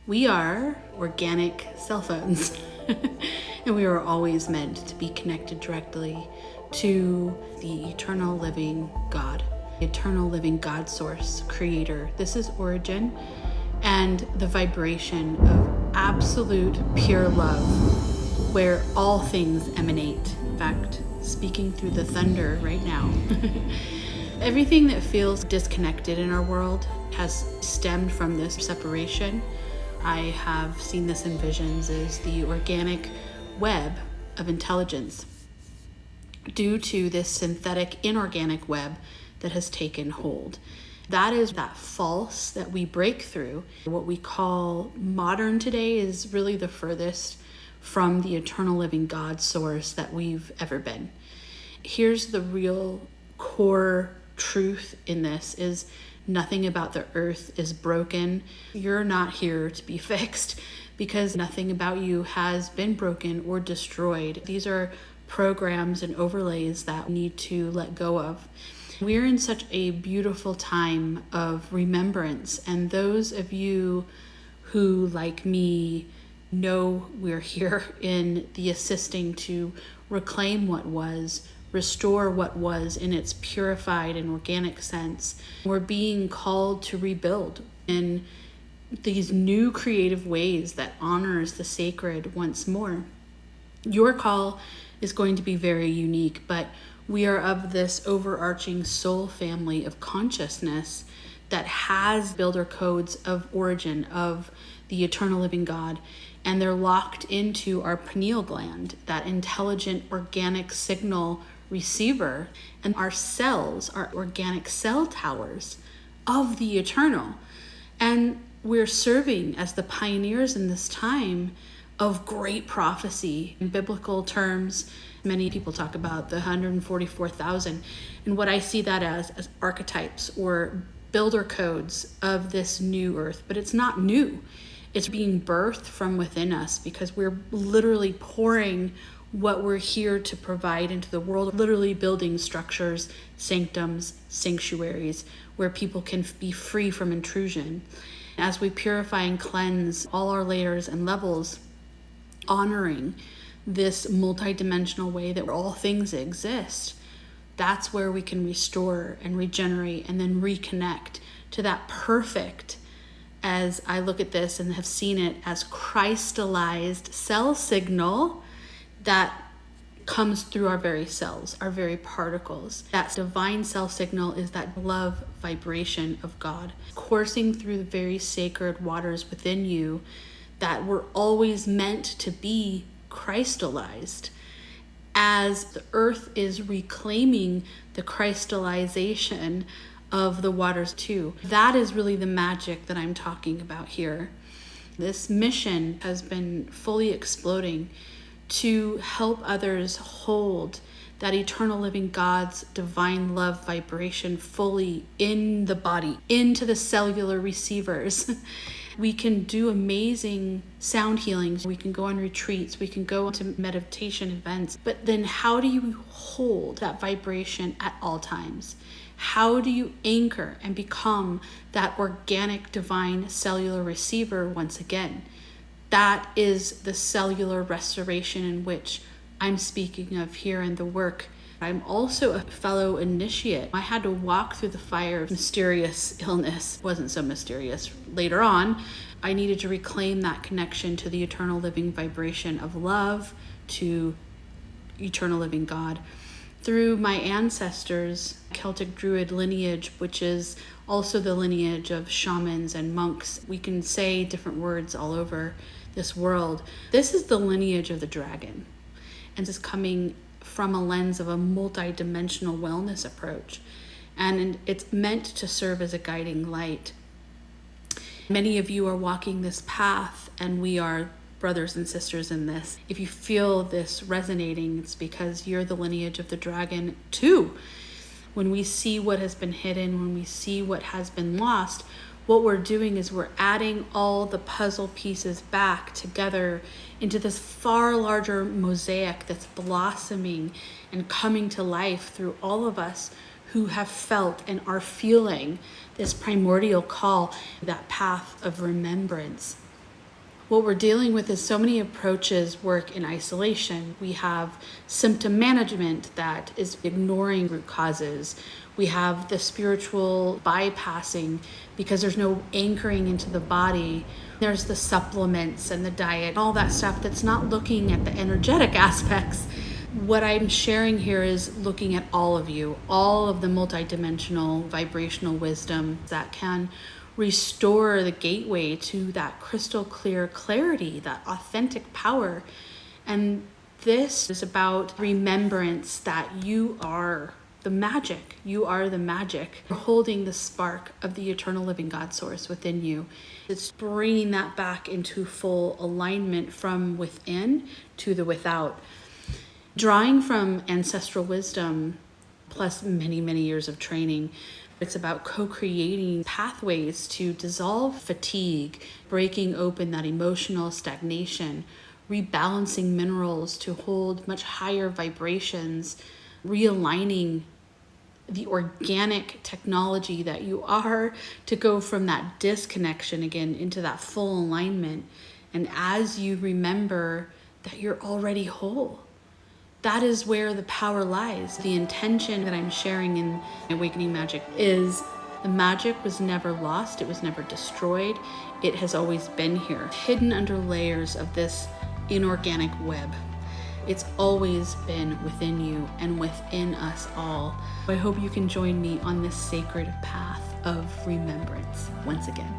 We are organic cell phones, and we are always meant to be connected directly to the eternal living God, the eternal living God source creator. This is origin and the vibration of absolute pure love, where all things emanate. In fact, speaking through the thunder right now. Everything that feels disconnected in our world has stemmed from this separation. I have seen this in visions as the organic web of intelligence due to this synthetic inorganic web that has taken hold. That is that false that we break through. What we call modern today is really the furthest from the eternal living God source that we've ever been. Here's the real core truth in this is nothing about the earth is broken. You're not here to be fixed because nothing about you has been broken or destroyed. These are programs and overlays that we need to let go of. We're in such a beautiful time of remembrance, and those of you who, like me, know we're here in the assisting to reclaim what was, restore what was in its purified and organic sense. We're being called to rebuild in these new creative ways that honors the sacred once more. Your call is going to be very unique, but we are of this overarching soul family of consciousness that has builder codes of origin of the eternal living God, and they're locked into our pineal gland, that intelligent organic signal receiver, and our cells are organic cell towers of the eternal. And we're serving as the pioneers in this time of great prophecy. In biblical terms, many people talk about the 144,000, and what I see that as archetypes or builder codes of this new earth. But it's not new. It's being birthed from within us because we're literally pouring what we're here to provide into the world, literally building structures, sanctums, sanctuaries, where people can be free from intrusion. As we purify and cleanse all our layers and levels, honoring this multidimensional way that all things exist, that's where we can restore and regenerate and then reconnect to that perfect, as I look at this and have seen it as crystallized cell signal that comes through our very cells, our very particles. That divine cell signal is that love vibration of God coursing through the very sacred waters within you that were always meant to be crystallized. As the earth is reclaiming the crystallization of the waters too. That is really the magic that I'm talking about here. This mission has been fully exploding to help others hold that eternal living God's divine love vibration fully in the body, into the cellular receivers. We can do amazing sound healings. We can go on retreats. We can go to meditation events. But then how do you hold that vibration at all times? How do you anchor and become that organic divine cellular receiver once again? That is the cellular restoration in which I'm speaking of here in the work. I'm also a fellow initiate. I had to walk through the fire of mysterious illness. It wasn't so mysterious. Later on, I needed to reclaim that connection to the eternal living vibration of love, to eternal living God. Through my ancestors' Celtic Druid lineage, which is also the lineage of shamans and monks. We can say different words all over this world. This is the lineage of the dragon, and this is coming from a lens of a multi-dimensional wellness approach, and it's meant to serve as a guiding light. Many of you are walking this path, and we are brothers and sisters in this. If you feel this resonating, it's because you're the lineage of the dragon too. When we see what has been hidden, when we see what has been lost, what we're doing is we're adding all the puzzle pieces back together into this far larger mosaic that's blossoming and coming to life through all of us who have felt and are feeling this primordial call, that path of remembrance. What we're dealing with is so many approaches work in isolation. We have symptom management that is ignoring root causes. We have the spiritual bypassing because there's no anchoring into the body. There's the supplements and the diet, all that stuff that's not looking at the energetic aspects. What I'm sharing here is looking at all of you, all of the multidimensional vibrational wisdom that can restore the gateway to that crystal clear clarity, that authentic power. And this is about remembrance that you are the magic. You are the magic. You're holding the spark of the eternal living God source within you. It's bringing that back into full alignment from within to the without. Drawing from ancestral wisdom, plus many, many years of training, it's about co-creating pathways to dissolve fatigue, breaking open that emotional stagnation, rebalancing minerals to hold much higher vibrations, realigning the organic technology that you are to go from that disconnection again into that full alignment. And as you remember that you're already whole, that is where the power lies. The intention that I'm sharing in Awakening Magic is the magic was never lost. It was never destroyed. It has always been here, hidden under layers of this inorganic web. It's always been within you and within us all. I hope you can join me on this sacred path of remembrance once again.